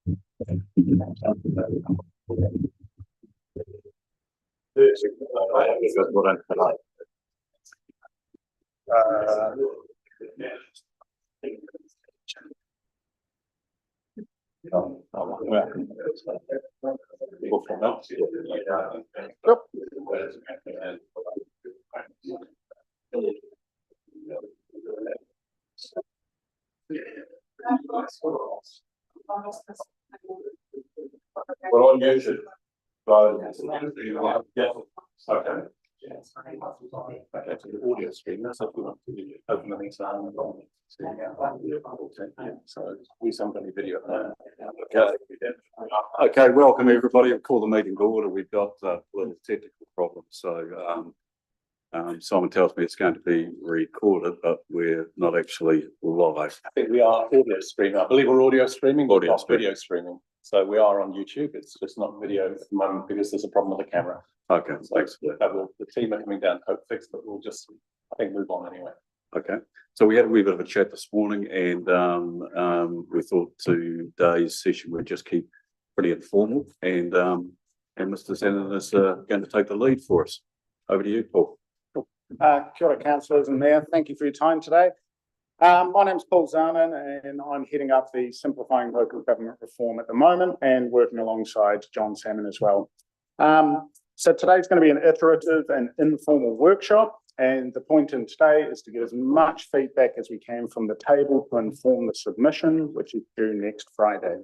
We're on YouTube. Okay. Okay, so the audio stream, that's if we want to open the things down. So we somebody video. Okay. Okay, welcome everybody. I'll call the meeting to order. We've got a little technical problem. So Simon tells me it's going to be recorded, but we're not actually live. I think we are audio streaming. I believe we're audio streaming, not video streaming. So we are on YouTube. It's just not video at the moment because there's a problem with the camera. Okay, so thanks. The team are coming down to hope fix, but we'll just, I think, move on anyway. Okay, so we had a wee bit of a chat this morning, and we thought today's session would just keep pretty informal, and Mr. Zennon is going to take the lead for us. Over to you, Paul. Kia ora, councillors and mayor. Thank you for your time today. My name's Paul Zarnan, and I'm heading up the Simplifying Local Government Reform at the moment and working alongside John Salmon as well. So today's going to be an iterative and informal workshop, and the point in today is to get as much feedback as we can from the table to inform the submission, which is due next Friday.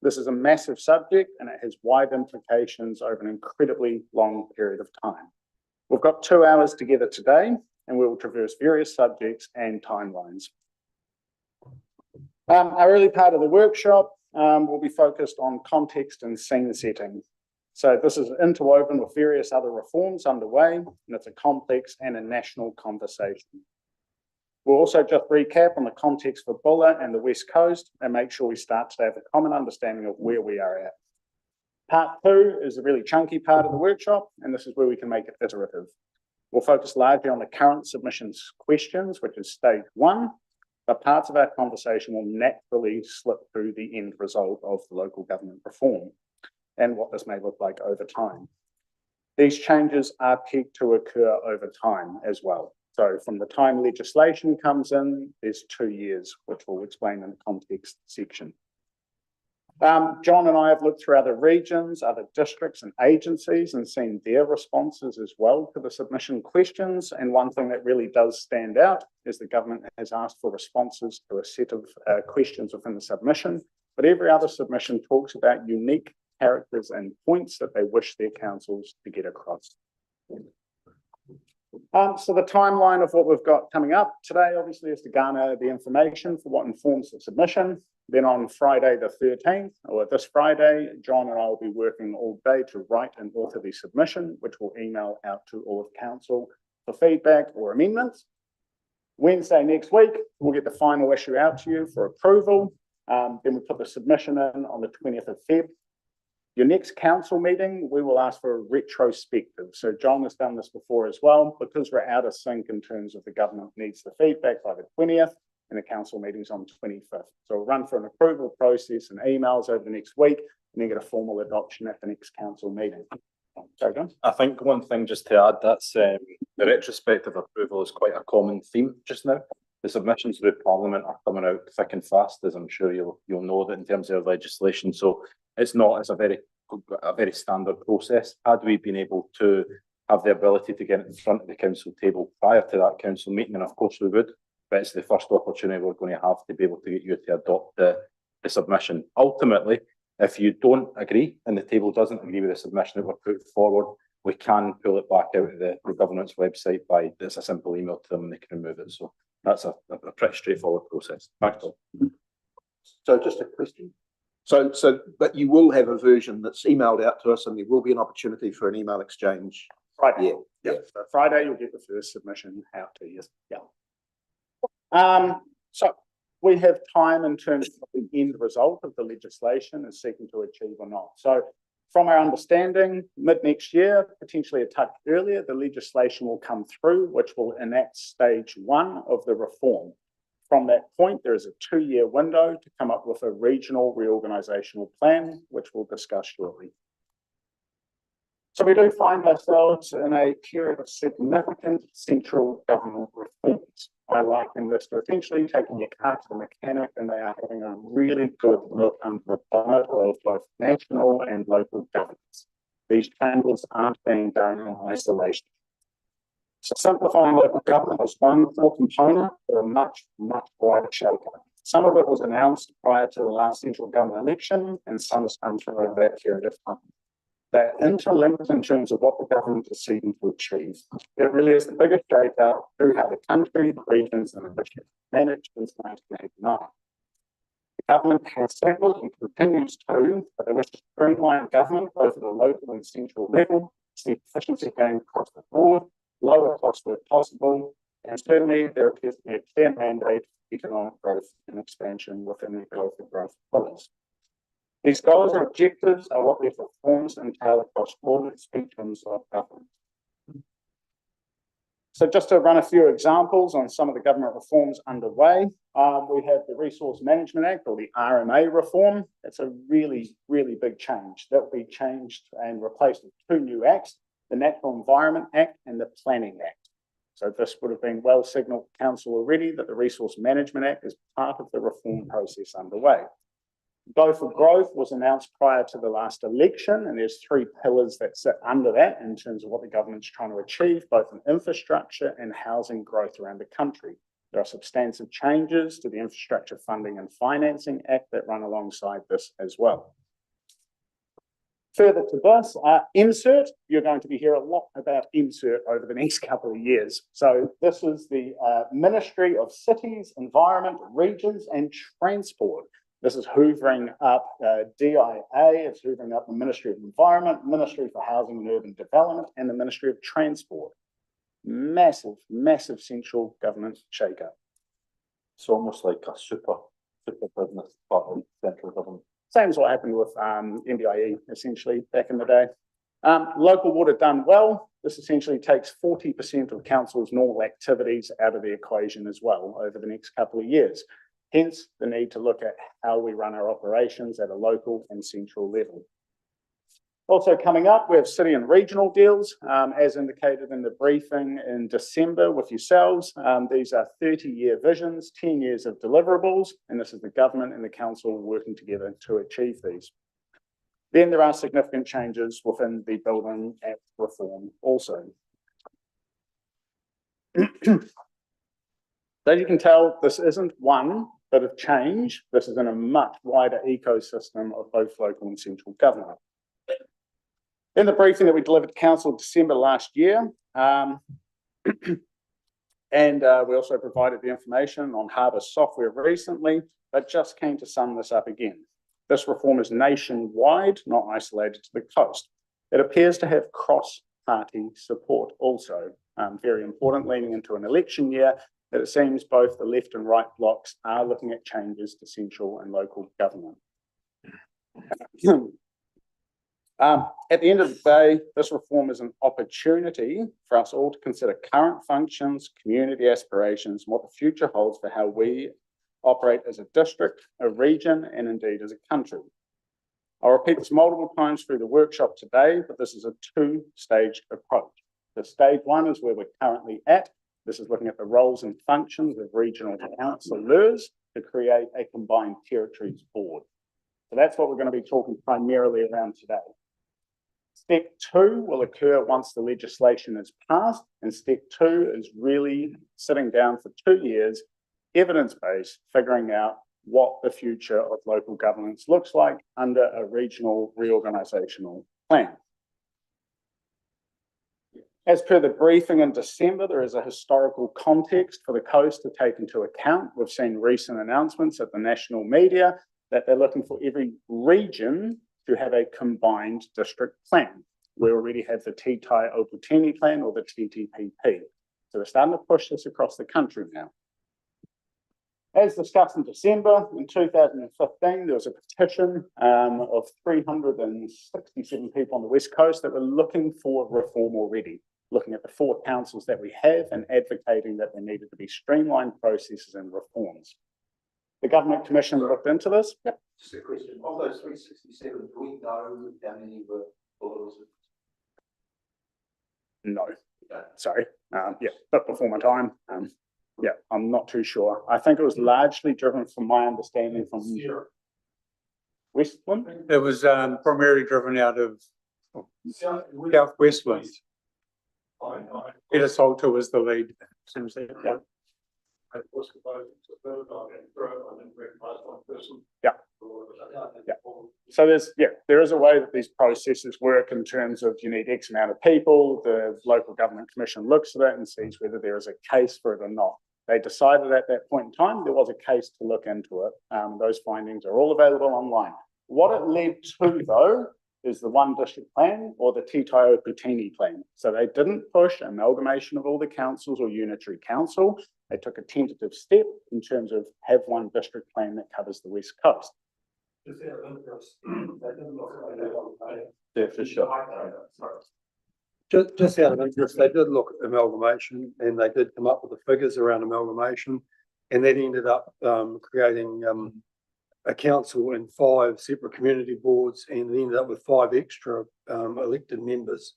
This is a massive subject and it has wide implications over an incredibly long period of time. We've got 2 hours together today, and we will traverse various subjects and timelines. Our early part of the workshop will be focused on context and scene setting. So this is interwoven with various other reforms underway, and it's a complex and a national conversation. We'll also just recap on the context for Bulla and the West Coast and make sure we start to have a common understanding of where we are at. Part 2 is a really chunky part of the workshop, and this is where we can make it iterative. We'll focus largely on the current submissions questions, which is stage 1, but parts of our conversation will naturally slip through the end result of the local government reform and what this may look like over time. These changes are peaked to occur over time as well. So from the time legislation comes in, there's 2 years, which we'll explain in the context section. John and I have looked through other regions, other districts and agencies and seen their responses as well to the submission questions. And one thing that really does stand out is the government has asked for responses to a set of questions within the submission, but every other submission talks about unique characters and points that they wish their councils to get across. So the timeline of what we've got coming up today, obviously, is to garner the information for what informs the submission. Then on Friday the 13th, or this Friday, John and I will be working all day to write and author the submission, which we'll email out to all of council for feedback or amendments. Wednesday next week, we'll get the final issue out to you for approval. Then we put the submission in on the 20th of Feb. Your next council meeting, we will ask for a retrospective. So John has done this before as well, because we're out of sync in terms of the government needs the feedback by the 20th and the council meetings on the 25th. So we'll run through an approval process and emails over the next week and then get a formal adoption at the next council meeting. Sorry, John? I think one thing just to add, that's the retrospective approval is quite a common theme just now. The submissions through Parliament are coming out thick and fast, as I'm sure you'll know that in terms of legislation. So it's a very standard process. Had we been able to have the ability to get it in front of the council table prior to that council meeting, and of course we would, but it's the first opportunity we're going to have to be able to get you to adopt the submission. Ultimately, if you don't agree and the table doesn't agree with the submission that we're putting forward, we can pull it back out of the government's website by it's a simple email to them and they can remove it. So that's a pretty straightforward process. Thanks, Paul. So just a question. But you will have a version that's emailed out to us, and there will be an opportunity for an email exchange. Friday. Yeah. So Friday, you'll get the first submission out to you. Yeah. So we have time in terms of the end result of the legislation is seeking to achieve or not. So from our understanding, mid next year, potentially a touch earlier, the legislation will come through, which will enact stage 1 of the reform. From that point, there is a 2-year window to come up with a regional reorganisational plan, which we'll discuss shortly. So we do find ourselves in a period of significant central government reforms. I liken this to essentially taking your car to the mechanic and they are having a really good look under the bonnet of both national and local governments. These changes aren't being done in isolation. So simplifying local government was one core component for a much, much wider shake-up. Some of it was announced prior to the last central government election, and some has come through over that period of time. They're interlinked in terms of what the government is seeking to achieve. It really is the biggest shake-up through how the country, the regions, and the districts managed since 1989. The government has signalled and continues to, but they wish to streamline government both at the local and central level, see efficiency gain across the board, lower costs where possible, and certainly there appears to be a clear mandate for economic growth and expansion within the growth pillars. These goals and objectives are what these reforms entail across all spectrums of government. So just to run a few examples on some of the government reforms underway, we have the Resource Management Act, or the RMA reform. It's a really, really big change. That will be changed and replaced with 2 new acts, the Natural Environment Act and the Planning Act. So this would have been well signalled to Council already that the Resource Management Act is part of the reform process underway. Go for Growth was announced prior to the last election, and there's 3 pillars that sit under that in terms of what the government's trying to achieve, both in infrastructure and housing growth around the country. There are substantive changes to the Infrastructure Funding and Financing Act that run alongside this as well. Further to this, MSIRT, you're going to be hearing a lot about MSIRT over the next couple of years. So this is the Ministry of Cities, Environment, Regions and Transport. This is hoovering up DIA, it's hoovering up the Ministry of Environment, Ministry for Housing and Urban Development, and the Ministry of Transport. Massive, massive central government shake-up. It's almost like a super business part of central government. Same as what happened with NDIE, essentially, back in the day. Local water done well. This essentially takes 40% of council's normal activities out of the equation as well over the next couple of years. Hence, the need to look at how we run our operations at a local and central level. Also coming up, we have city and regional deals, as indicated in the briefing in December with yourselves. These are 30-year visions, 10 years of deliverables, and this is the government and the council working together to achieve these. Then there are significant changes within the Building Act reform also. So you can tell this isn't one bit of change. This is in a much wider ecosystem of both local and central government. In the briefing that we delivered to council December last year, and we also provided the information on harbour software recently, but just keen to sum this up again. This reform is nationwide, not isolated to the coast. It appears to have cross-party support also. Very important, leaning into an election year, that it seems both the left and right blocs are looking at changes to central and local government. At the end of the day, this reform is an opportunity for us all to consider current functions, community aspirations, and what the future holds for how we operate as a district, a region, and indeed as a country. I'll repeat this multiple times through the workshop today, but this is a 2-stage approach. The stage 1 is where we're currently at. This is looking at the roles and functions of regional councillors to create a combined territories board. So that's what we're going to be talking primarily around today. Step 2 will occur once the legislation is passed, and step 2 is really sitting down for 2 years, evidence-based, figuring out what the future of local governance looks like under a regional reorganisational plan. As per the briefing in December, there is a historical context for the coast to take into account. We've seen recent announcements at the national media that they're looking for every region to have a combined district plan. We already have the Titai Oputini plan, or the TTPP. So we're starting to push this across the country now. As discussed in December, in 2015, there was a petition of 367 people on the West Coast that were looking for reform already. looking at the 4 councils that we have and advocating that there needed to be streamlined processes and reforms. The Government Commission looked into this. Yep. Just a question, of those 367, do we know how many were followers? No, sorry. Yeah, but before my time. Yeah, I'm not too sure. I think it was largely driven from my understanding from Westland. It was primarily driven out of South Westland. Peter Salter was the lead. Yeah. Yeah. Yeah. So there is a way that these processes work in terms of you need X amount of people. The local government commission looks at it and sees whether there is a case for it or not. They decided at that point in time there was a case to look into it. Those findings are all available online. What it led to, though, is the one district plan or the Titaio Putini plan. So they didn't push amalgamation of all the councils or unitary council. They took a tentative step in terms of have one district plan that covers the West Coast. Yeah, for sure. Just out of interest, they did look at amalgamation and they did come up with the figures around amalgamation, and that ended up creating a council and 5 separate community boards, and ended up with 5 extra elected members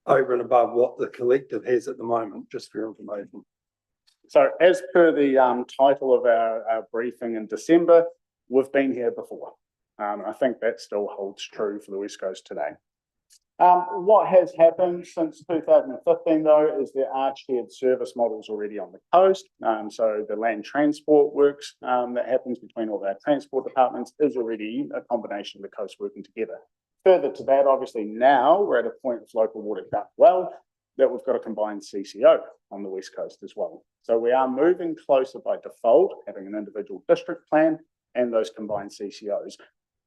over and above what the collective has at the moment, just for your information. So as per the title of our briefing in December, we've been here before. I think that still holds true for the West Coast today. What has happened since 2015, though, is there are shared service models already on the coast. So the land transport works that happens between all our transport departments is already a combination of the coast working together. Further to that, obviously now we're at a point of local water cut well that we've got a combined CCO on the West Coast as well. So we are moving closer by default, having an individual district plan and those combined CCOs.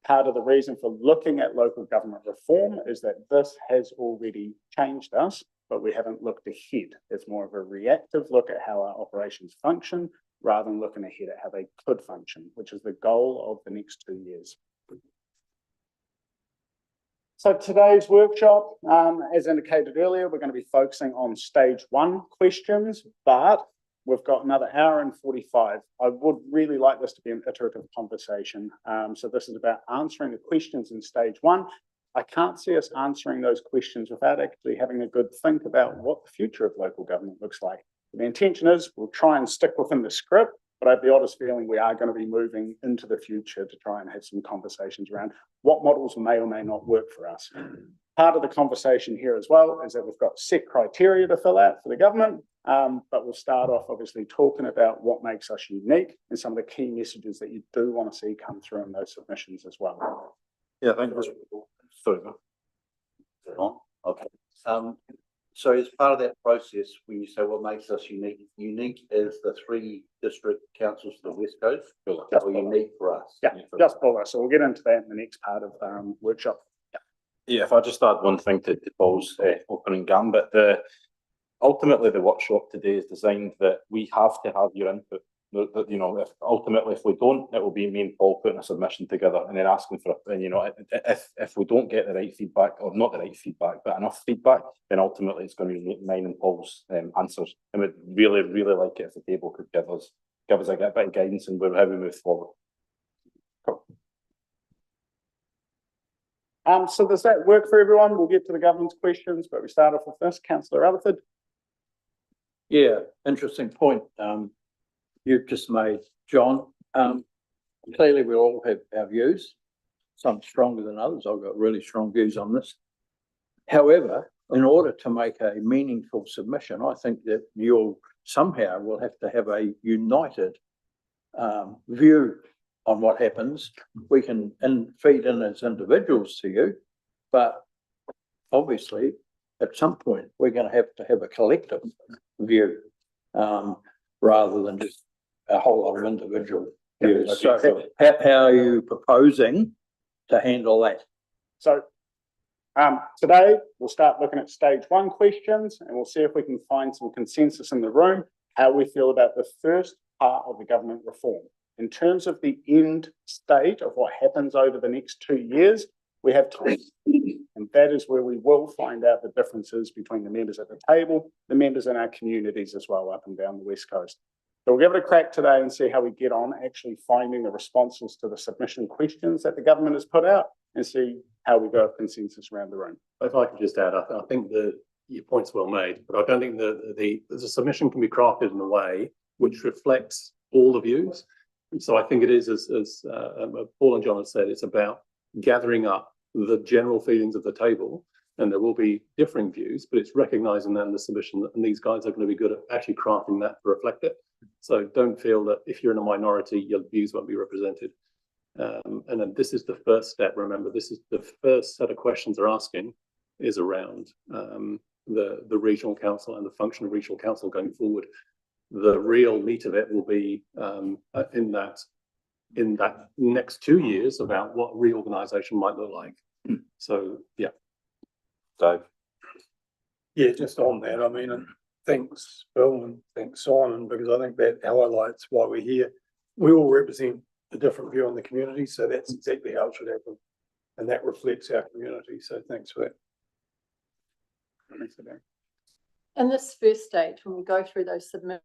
Part of the reason for looking at local government reform is that this has already changed us, but we haven't looked ahead. It's more of a reactive look at how our operations function rather than looking ahead at how they could function, which is the goal of the next 2 years. So today's workshop, as indicated earlier, we're going to be focusing on stage 1 questions, but we've got another hour and 45. I would really like this to be an iterative conversation. So this is about answering the questions in stage 1. I can't see us answering those questions without actually having a good think about what the future of local government looks like. The intention is we'll try and stick within the script, but I have the oddest feeling we are going to be moving into the future to try and have some conversations around what models may or may not work for us. Part of the conversation here as well is that we've got set criteria to fill out for the government, but we'll start off obviously talking about what makes us unique and some of the key messages that you do want to see come through in those submissions as well. Yeah, I think that's sorry. Okay. So as part of that process, when you say what makes us unique is the 3 district councils for the West Coast, that were unique for us. Yeah, just for us. So we'll get into that in the next part of workshop. Yeah, if I just add one thing to Paul's opening gambit, ultimately the workshop today is designed that we have to have your input. You know, if we don't, it will be me and Paul putting a submission together and then asking for, and you know, if we don't get the right feedback, or not the right feedback, but enough feedback, then ultimately it's going to be mine and Paul's answers. And we'd really, really like it if the table could give us a bit of guidance in how we move forward. Cool. So does that work for everyone? We'll get to the government's questions, but we start off with this. Councillor Rutherford. Yeah, interesting point you've just made, John. Clearly we all have our views, some stronger than others. I've got really strong views on this. However, in order to make a meaningful submission, I think that you'll somehow will have to have a united view on what happens. We can feed in as individuals to you, but obviously at some point we're going to have a collective view rather than just a whole lot of individual views. So how are you proposing to handle that? So today we'll start looking at stage 1 questions and we'll see if we can find some consensus in the room, how we feel about the first part of the government reform. In terms of the end state of what happens over the next 2 years, we have time. And that is where we will find out the differences between the members at the table, the members in our communities as well, up and down the West Coast. So we'll give it a crack today and see how we get on actually finding the responses to the submission questions that the government has put out and see how we go with consensus around the room. If I could just add, I think your point's well made, but I don't think the submission can be crafted in a way which reflects all the views. So I think it is, as Paul and John have said, it's about gathering up the general feelings of the table, and there will be differing views, but it's recognizing then the submission, and these guys are going to be good at actually crafting that to reflect it. So don't feel that if you're in a minority, your views won't be represented. And then this is the first step. Remember, this is the first set of questions they're asking is around the regional council and the function of regional council going forward. The real meat of it will be in that next 2 years about what reorganisation might look like. So yeah. Dave. Yeah, just on that, I mean, and thanks, Bill, and thanks, Simon, because I think that highlights why we're here. We all represent a different view on the community, so that's exactly how it should happen. And that reflects our community, so thanks for that. In this first stage, when we go through those submissions,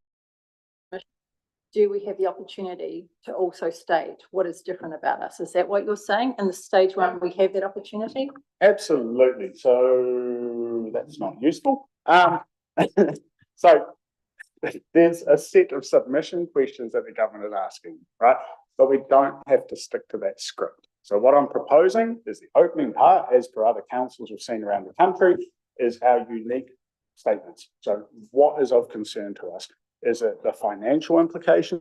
do we have the opportunity to also state what is different about us? Is that what you're saying? In the stage one, we have that opportunity? Absolutely. So that's not useful. So there's a set of submission questions that the government is asking, right? But we don't have to stick to that script. So what I'm proposing is the opening part, as per other councils we've seen around the country, is our unique statements. So what is of concern to us? Is it the financial implications